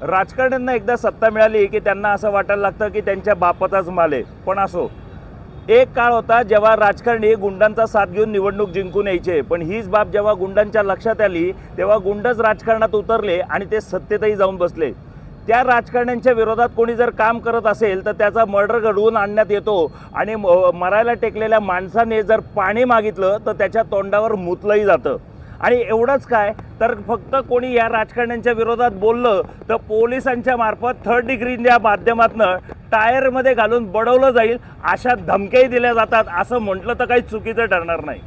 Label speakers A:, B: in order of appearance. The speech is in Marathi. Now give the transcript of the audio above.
A: राजकारण्यांना एकदा सत्ता मिळाली की त्यांना असं वाटायला लागतं की त्यांच्या बापाचाच माल आहे। पण असो, एक काळ होता जेव्हा राजकारणी गुंडांचा साथ घेऊन निवडणूक जिंकून यायचे, पण हीच बाब जेव्हा गुंडांच्या लक्षात आली तेव्हा गुंडच राजकारणात उतरले आणि ते सत्तेतही जाऊन बसले। त्या राजकारण्यांच्या विरोधात कोणी जर काम करत असेल तर त्याचा मर्डर घडवून आणण्यात येतो आणि मरायला टेकलेल्या माणसाने जर पाणी मागितलं तर त्याच्या तोंडावर मुतलंही जातं। आणि एवढंच काय तर फक्त कोणी या राजकारण्यांच्या विरोधात बोललं तर पोलिसांच्या मार्फत 3rd डिग्रीच्या माध्यमातून टायरमध्ये घालून बडवलं जाईल अशा धमक्याही दिल्या जातात। असं म्हटलं तर काही चुकीचं ठरणार नाही।